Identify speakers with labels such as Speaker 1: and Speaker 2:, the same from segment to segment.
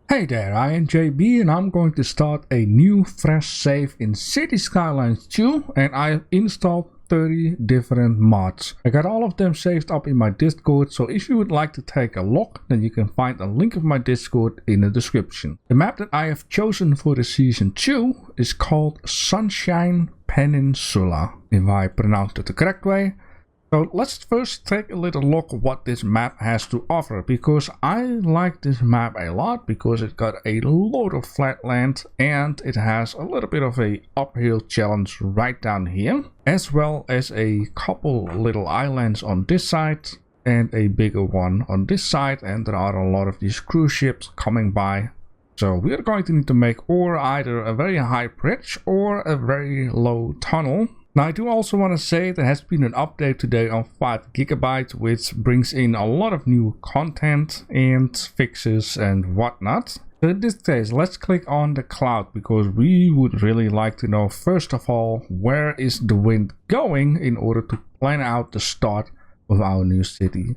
Speaker 1: Hey there, I am JB and I'm going to start a new fresh save in City Skylines 2 and I installed 30 different mods. I got all of them saved up in my Discord, so if you would like to take a look, then you can find a link of my Discord in the description. The map that I have chosen for the season 2 is called Sunshine Peninsula, if I pronounced it the correct way. So let's first take a little look at what this map has to offer, because I like this map a lot because it got a lot of flat land and it has a little bit of a uphill challenge right down here, as well as a couple little islands on this side and a bigger one on this side, and there are a lot of these cruise ships coming by. So we are going to need to make or either a very high bridge or a very low tunnel. Now I do also want to say there has been an update today on 5 GB, which brings in a lot of new content and fixes and whatnot. So in this case, let's click on the cloud because we would really like to know, first of all, where is the wind going in order to plan out the start of our new city.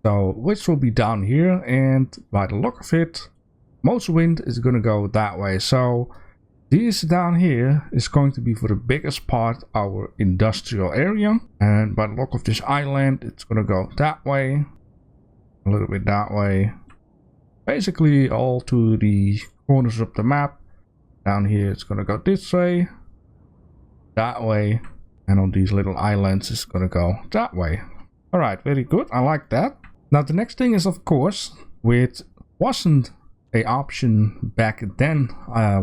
Speaker 1: So which will be down here, and by the look of it, most wind is going to go that way. So this down here is going to be for the biggest part our industrial area, and by the look of this island it's going to go that way, a little bit that way, basically all to the corners of the map. Down here it's going to go this way, that way, and on these little islands it's going to go that way. Alright, very good, I like that. Now the next thing is, of course, which wasn't a option back then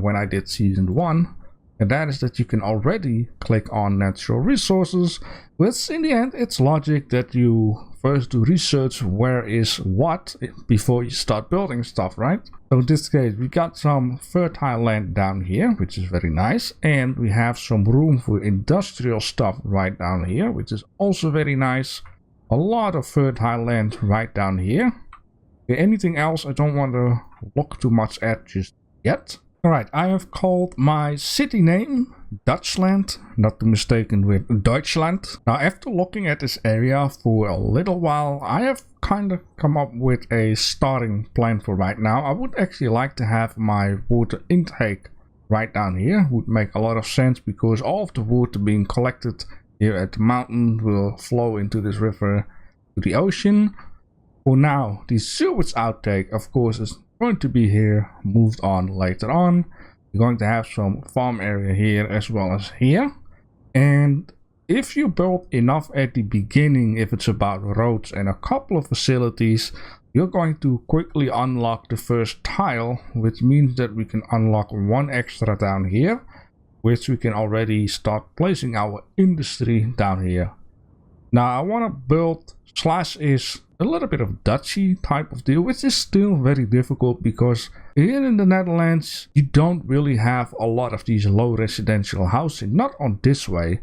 Speaker 1: when I did season 1, and that is that you can already click on natural resources, which in the end it's logic that you first do research where is what before you start building stuff, right? So in this case we got some fertile land down here, which is very nice, and we have some room for industrial stuff right down here, which is also very nice. A lot of fertile land right down here. Anything else I don't want to look too much at just yet. Alright, I have called my city name Dutchland, not to be mistaken with Dutchland. Now after looking at this area for a little while, I have kind of come up with a starting plan for right now. I would actually like to have my water intake right down here. Would make a lot of sense because all of the water being collected here at the mountain will flow into this river to the ocean. For now, the sewage outtake, of course, is going to be here, moved on later on. We're going to have some farm area here as well as here. And if you build enough at the beginning, if it's about roads and a couple of facilities, you're going to quickly unlock the first tile, which means that we can unlock one extra down here, which we can already start placing our industry down here. Now I want to build /is a little bit of Dutchy type of deal, which is still very difficult because here in the Netherlands you don't really have a lot of these low residential housing, not on this way.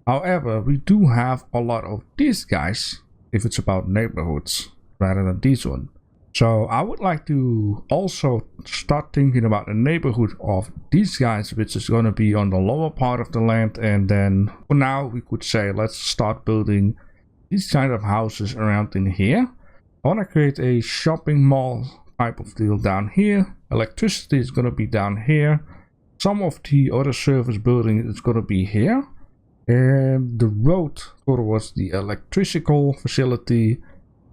Speaker 1: However, we do have a lot of these guys if it's about neighborhoods rather than these one. So I would like to also start thinking about the neighborhood of these guys, which is going to be on the lower part of the land, and then for now we could say let's start building these kind of houses around in here. I want to create a shopping mall type of deal down here. Electricity is going to be down here. Some of the other service building is going to be here. And the road towards the electrical facility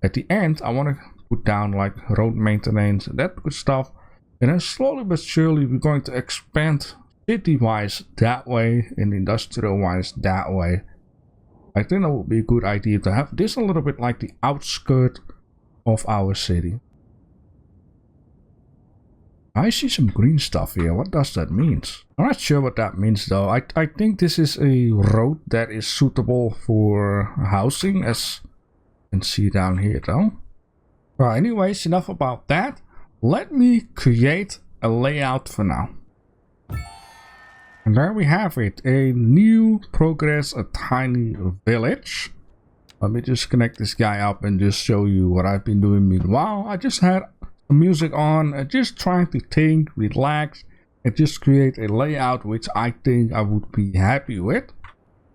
Speaker 1: at the end, I want to put down like road maintenance and that good stuff. And then slowly but surely we're going to expand city-wise that way and industrial-wise that way. I think that would be a good idea to have this a little bit like the outskirt of our city. I see some green stuff here. What does that mean? I'm not sure what that means though. I think this is a road that is suitable for housing, as you can see down here though. Well, anyways, enough about that. Let me create a layout for now. And there we have it, a new progress, a tiny village. Let me just connect this guy up and just show you what I've been doing meanwhile. I just had some music on, just trying to think, relax, and just create a layout which I think I would be happy with.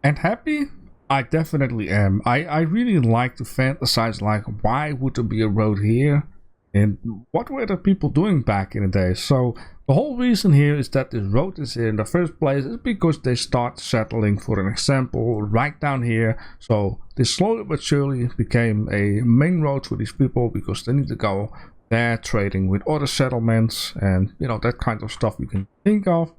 Speaker 1: And happy? I definitely am. I really like to fantasize like, why would there be a road here And what were the people doing back in the day? So the whole reason here is that this road is here in the first place is because they start settling, for an example, right down here. So this slowly but surely became a main road for these people because they need to go there trading with other settlements and, you know, that kind of stuff you can think of.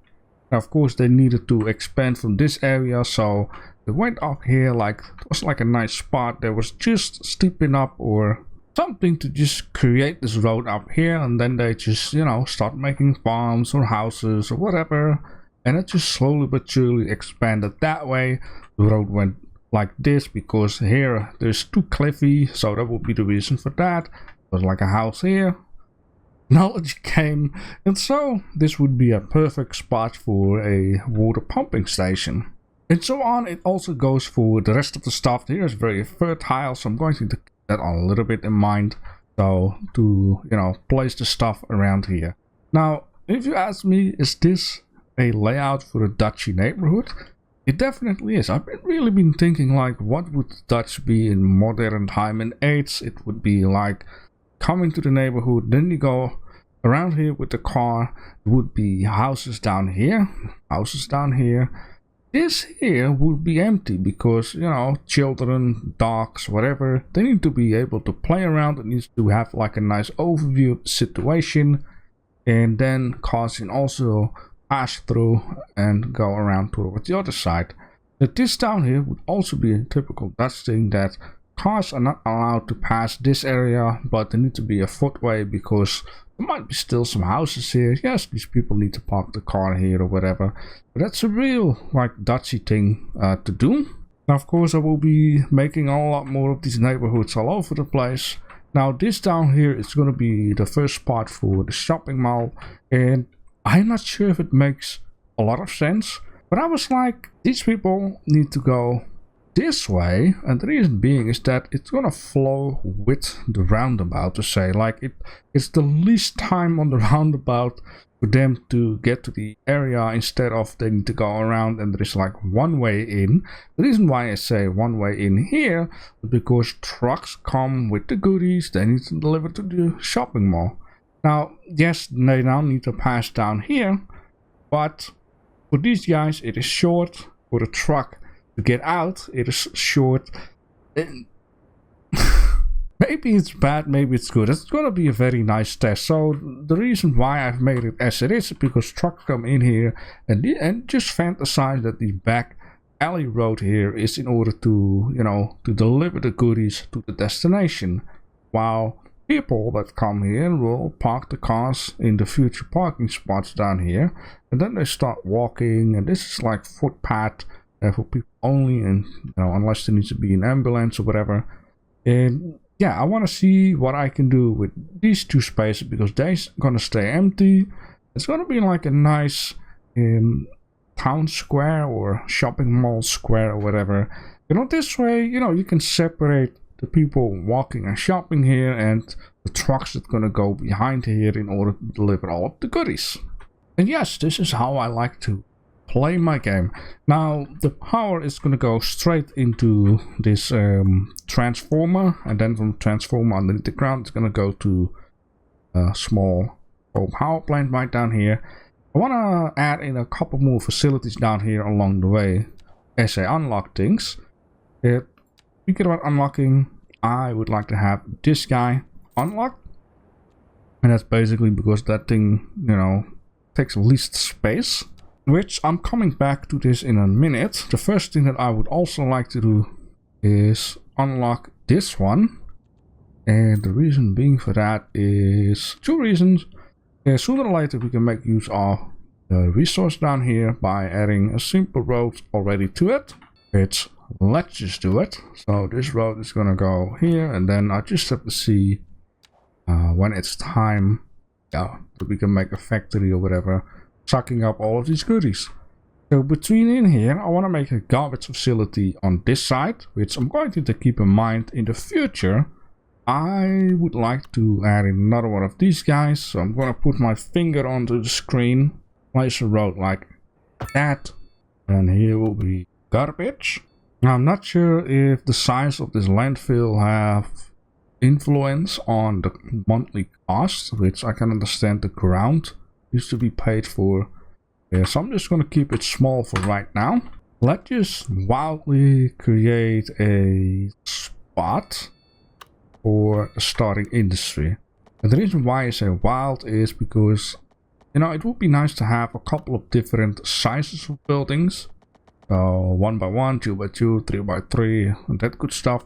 Speaker 1: Now, of course, they needed to expand from this area, so they went up here, like it was like a nice spot. There was just steeping up or something to just create this road up here, and then they just, you know, start making farms or houses or whatever, and it just slowly but surely expanded that way. The road went like this because here there's too cliffy, so that would be the reason for that. There's like a house here. Knowledge came, and so this would be a perfect spot for a water pumping station. And so on. It also goes for the rest of the stuff. Here is very fertile, so I'm going to keep that a little bit in mind. So to, you know, place the stuff around here. Now, if you ask me, is this a layout for a Dutchy neighborhood? It definitely is. I've really been thinking, like, what would Dutch be in modern time? In AIDS, it would be like coming to the neighborhood, then you go around here with the car. There would be houses down here, houses down here. This here would be empty because, you know, children, dogs, whatever, they need to be able to play around. It needs to have like a nice overview of the situation, and then cars can also pass through and go around towards the other side. But this down here would also be a typical Dutch thing, that cars are not allowed to pass this area, but they need to be a footway because there might be still some houses here. Yes, these people need to park the car here or whatever. But that's a real, like, Dutchy thing to do. Now, of course, I will be making a lot more of these neighborhoods all over the place. Now, this down here is going to be the first spot for the shopping mall. And I'm not sure if it makes a lot of sense. But I was like, these people need to go this way, and the reason being is that it's gonna flow with the roundabout, to say, like, it's the least time on the roundabout for them to get to the area, instead of they need to go around and there is like one way in. The reason why I say one way in here is because trucks come with the goodies they need to deliver to the shopping mall. Now, yes, they now need to pass down here, but for these guys it is short. For the truck to get out, it is short. Maybe it's bad, maybe it's good. It's gonna be a very nice test. So the reason why I've made it as it is because trucks come in here and just fantasize that the back alley road here is in order to, you know, to deliver the goodies to the destination, while people that come here will park the cars in the future parking spots down here, and then they start walking, and this is like footpath for people only, and, you know, unless there needs to be an ambulance or whatever. And yeah, I want to see what I can do with these two spaces because they're gonna stay empty. It's gonna be like a nice town square or shopping mall square or whatever. You know, this way, you know, you can separate the people walking and shopping here and the trucks that gonna go behind here in order to deliver all of the goodies. And yes, this is how I like to play my game. Now the power is going to go straight into this transformer, and then from transformer underneath the ground it's going to go to a small power plant right down here. I want to add in a couple more facilities down here along the way as I unlock things. Speaking about unlocking, I would like to have this guy unlocked, and that's basically because that thing, you know, takes least space. Which I'm coming back to this in a minute. The first thing that I would also like to do is unlock this one. And the reason being for that is two reasons. Sooner or later we can make use of the resource down here by adding a simple road already to it. Let's just do it. So this road is gonna go here, and then I just have to see when it's time, that we can make a factory or whatever, sucking up all of these goodies. So between in here, I want to make a garbage facility on this side, which I'm going to keep in mind in the future. I would like to add another one of these guys, so I'm going to put my finger onto the screen, place a road like that, and here will be garbage. Now I'm not sure if the size of this landfill have influence on the monthly cost, which I can understand the ground used to be paid for. Yeah, so I'm just going to keep it small for right now. Let's just wildly create a spot for the starting industry. And the reason why I say wild is because, you know, it would be nice to have a couple of different sizes of buildings. 1 by 1, 2 by 2, 3 by 3, and that good stuff.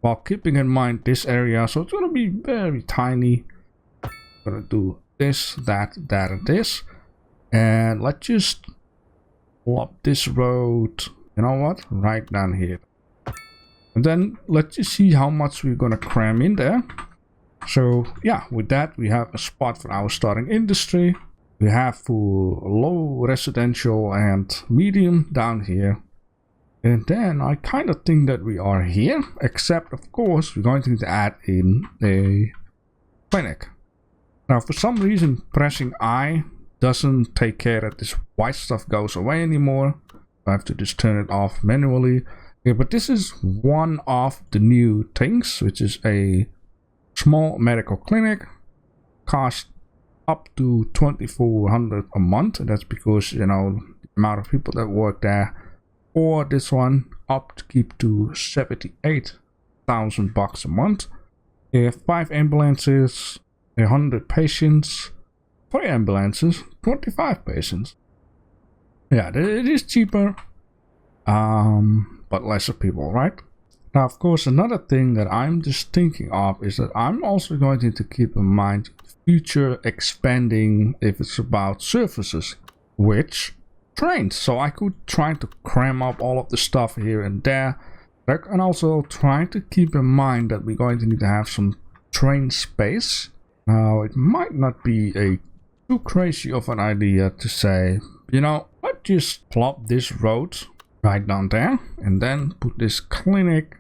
Speaker 1: While keeping in mind this area, so it's going to be very tiny. I'm going to do this, that, and this. And let's just plop this road, you know what, right down here. And then let's just see how much we're going to cram in there. So yeah, with that we have a spot for our starting industry. We have for low residential and medium down here. And then I kind of think that we are here, except of course we're going to need to add in a clinic. Now for some reason pressing I doesn't take care that this white stuff goes away anymore. I have to just turn it off manually. Okay, but this is one of the new things, which is a small medical clinic. Cost up to 2,400 a month, and that's because, you know, the amount of people that work there. Or this one up to keep to 78,000 bucks a month. You have 5 ambulances, 100 patients, 3 ambulances, 25 patients. Yeah, it is cheaper, but lesser people, right? Now, of course, another thing that I'm just thinking of is that I'm also going to keep in mind future expanding if it's about services, which trains. So I could try to cram up all of the stuff here and there. And also try to keep in mind that we're going to need to have some train space. Now, it might not be a too crazy of an idea to say, you know, let's just plop this road right down there and then put this clinic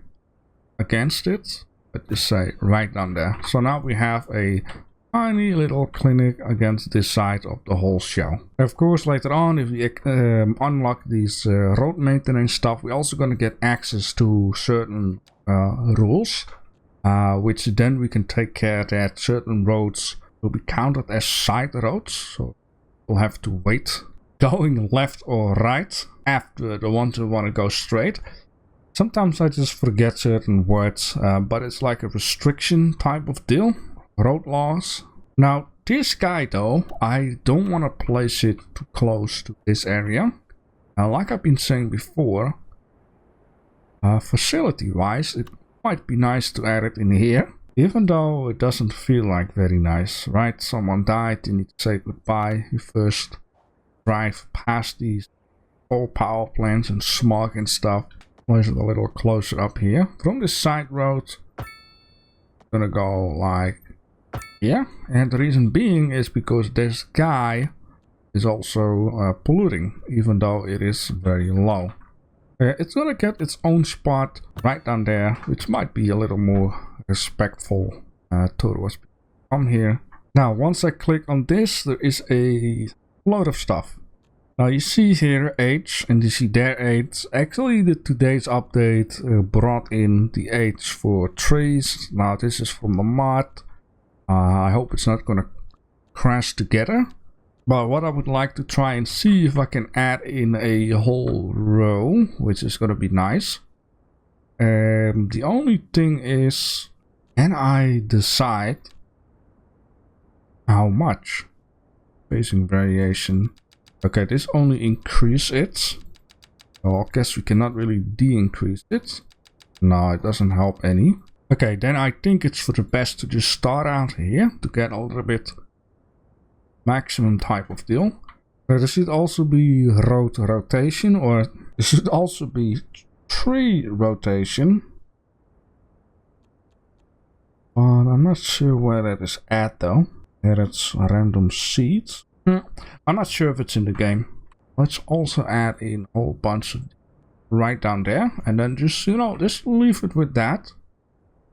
Speaker 1: against it. Let's just say right down there. So now we have a tiny little clinic against this side of the whole show. Of course, later on, if we unlock these road maintenance stuff, we're also going to get access to certain rules, which then we can take care that certain roads will be counted as side roads. So we'll have to wait going left or right after the ones who want to go straight. Sometimes I just forget certain words, but it's like a restriction type of deal. Road laws. Now this guy though, I don't want to place it too close to this area. Now like I've been saying before, facility wise it might be nice to add it in here, even though it doesn't feel like very nice, right? Someone died, you need to say goodbye. You first drive past these old power plants and smog and stuff. Place it a little closer up here. From this side road, I'm gonna go like here, and the reason being is because this guy is also polluting, even though it is very low. It's gonna get its own spot right down there, which might be a little more respectful towards people from here. Now, once I click on this, there is a load of stuff. Now you see here age, and you see their age. Actually, the today's update brought in the age for trees. Now this is from the mod. I hope it's not gonna crash together. But what I would like to try and see if I can add in a whole row, which is gonna be nice. The only thing is, can I decide how much? Spacing variation. Okay, this only increase it. Well, I guess we cannot really de-increase it. No, it doesn't help any. Okay, then I think it's for the best to just start out here to get a little bit maximum type of deal. There should also be road rotation, or there should also be tree rotation. But I'm not sure where that is at though. There it's random seeds. I'm not sure if it's in the game. Let's also add in a whole bunch of right down there, and then just, you know, just leave it with that.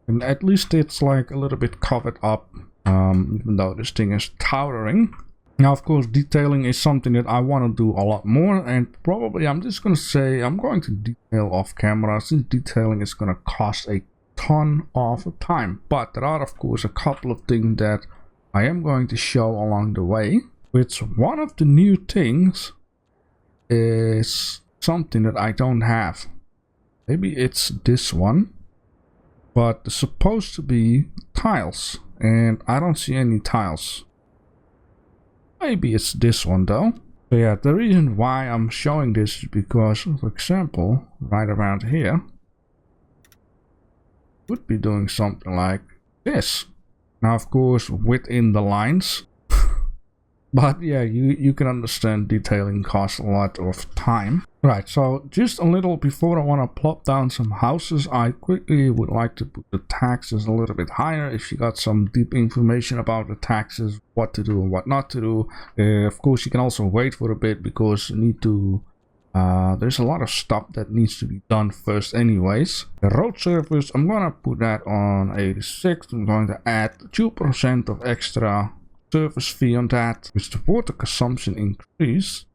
Speaker 1: And at least it's like a little bit covered up, even though this thing is towering. Now, of course, detailing is something that I want to do a lot more, and probably I'm just going to say I'm going to detail off camera, since detailing is going to cost a ton of time. But there are of course a couple of things that I am going to show along the way, which one of the new things is something that I don't have. Maybe it's this one, but it's supposed to be tiles and I don't see any tiles. Maybe it's this one though. So yeah, the reason why I'm showing this is because, for example, right around here would be doing something like this. Now of course within the lines. But yeah, you can understand detailing costs a lot of time. Right, so just a little before I want to plop down some houses, I quickly would like to put the taxes a little bit higher. If you got some deep information about the taxes, what to do and what not to do. Of course, you can also wait for a bit because you need to... there's a lot of stuff that needs to be done first anyways. The road surface, I'm going to put that on 86. I'm going to add 2% of extra surface fee on that, which the water consumption increase.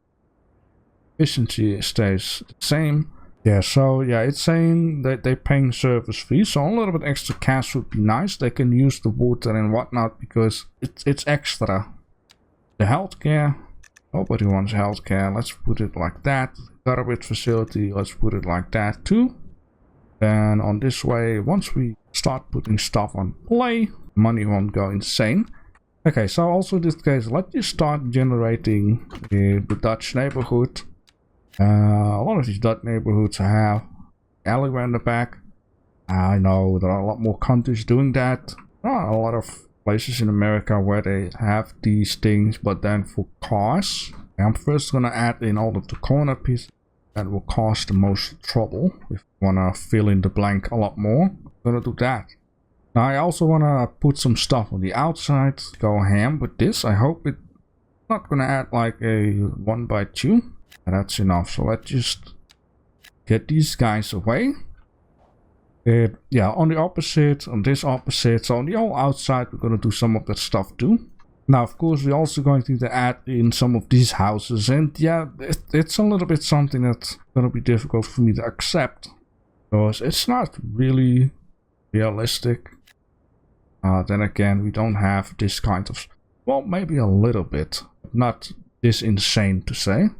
Speaker 1: Efficiency stays the same. Yeah, so yeah, it's saying that they're paying service fee, so a little bit extra cash would be nice. They can use the water and whatnot because it's extra. The healthcare, nobody wants healthcare. Let's put it like that. Garbage facility, let's put it like that too. Then on this way, once we start putting stuff on play, money won't go insane. Okay, so also in this case, let's just start generating the Dutch neighborhood. A lot of these Dutch neighborhoods have alleyway in the back. I know there are a lot more countries doing that. There are a lot of places in America where they have these things, but then for cars. I'm first gonna add in all of the corner pieces that will cause the most trouble. If you wanna fill in the blank a lot more, I'm gonna do that. Now I also want to put some stuff on the outside, go ham with this. I hope it's not going to add like a 1x2. That's enough. So let's just get these guys away. Yeah, on the opposite, on this opposite. So on the whole outside, we're going to do some of that stuff too. Now, of course, we're also going to need to add in some of these houses. And yeah, it's a little bit something that's going to be difficult for me to accept, because it's not really realistic. Then again, we don't have this kind of... Well, maybe a little bit. Not this insane to say.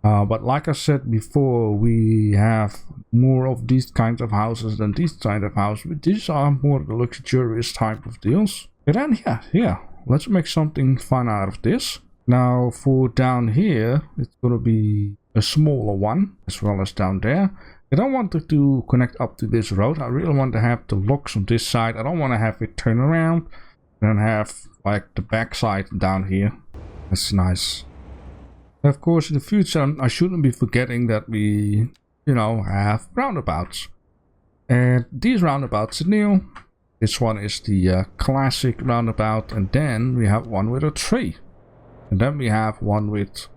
Speaker 1: But like I said before, we have more of these kinds of houses than these kind of houses. These are more the luxurious type of deals. And then, yeah. Let's make something fun out of this. Now, for down here, it's going to be a smaller one, as well as down there. I don't want it to connect up to this road. I really want to have the locks on this side. I don't want to have it turn around and have like the back side down here. That's nice. Of course, in the future, I shouldn't be forgetting that we, you know, have roundabouts. And these roundabouts are new. This one is the classic roundabout. And then we have one with a tree. And then we have one with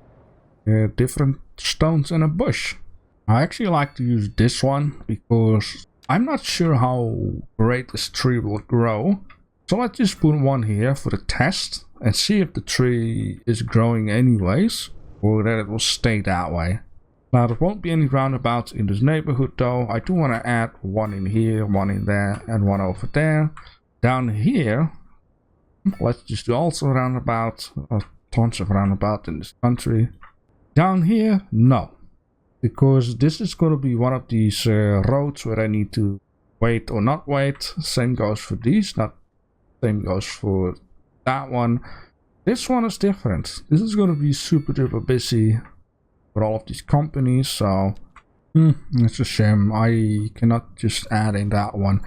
Speaker 1: different stones and a bush. I actually like to use this one because I'm not sure how great this tree will grow. So let's just put one here for the test and see if the tree is growing anyways, or that it will stay that way. Now there won't be any roundabouts in this neighborhood though. I do want to add one in here, one in there, and one over there. Down here, let's just do also roundabout. Tons of roundabout in this country. Down here, no. Because this is going to be one of these roads where I need to wait or not wait. Same goes for these, not same goes for that one. This one is different. This is going to be super duper busy for all of these companies, so it's a shame I cannot just add in that one.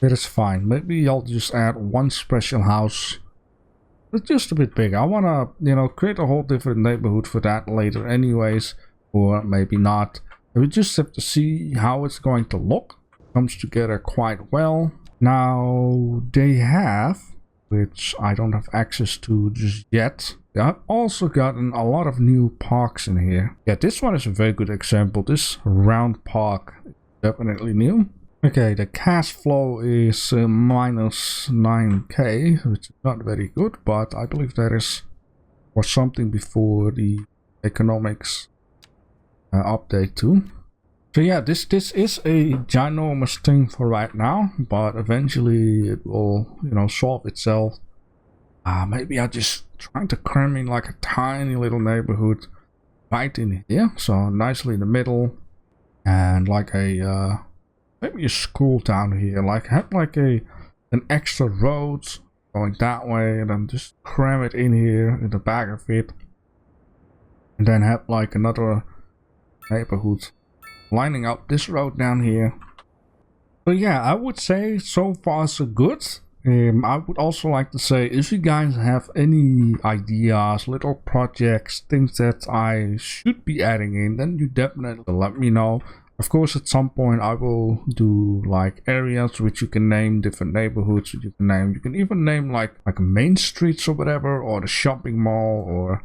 Speaker 1: It is fine. Maybe I'll just add one special house. It's just a bit bigger. I want to, you know, create a whole different neighborhood for that later anyways. Or maybe not. We just have to see how it's going to look. Comes together quite well. Now they have, which I don't have access to just yet. I've also gotten a lot of new parks in here. Yeah, this one is a very good example. This round park is definitely new. Okay, the cash flow is minus 9k, which is not very good, but I believe there was something before the economics update too. So yeah, this is a ginormous thing for right now, but eventually it will, you know, solve itself. Maybe I just trying to cram in like a tiny little neighborhood right in here, so nicely in the middle, and like a maybe a school down here, like have like an extra road going that way, and then just cram it in here in the back of it, and then have like another neighborhood lining up this road down here. So yeah, I would say so far so good. I would also like to say, if you guys have any ideas, little projects, things that I should be adding in, then you definitely let me know. Of course, at some point I will do like areas which you can name, different neighborhoods which you can name. You can even name like main streets or whatever, or the shopping mall, or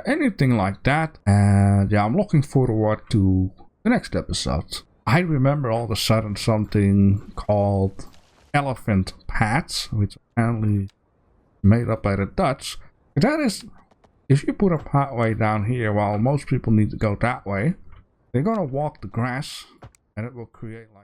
Speaker 1: anything like that. And yeah, I'm looking forward to the next episode. I remember all of a sudden something called elephant paths, which apparently made up by the Dutch. That is, if you put a pathway down here while most people need to go that way, they're gonna walk the grass and it will create like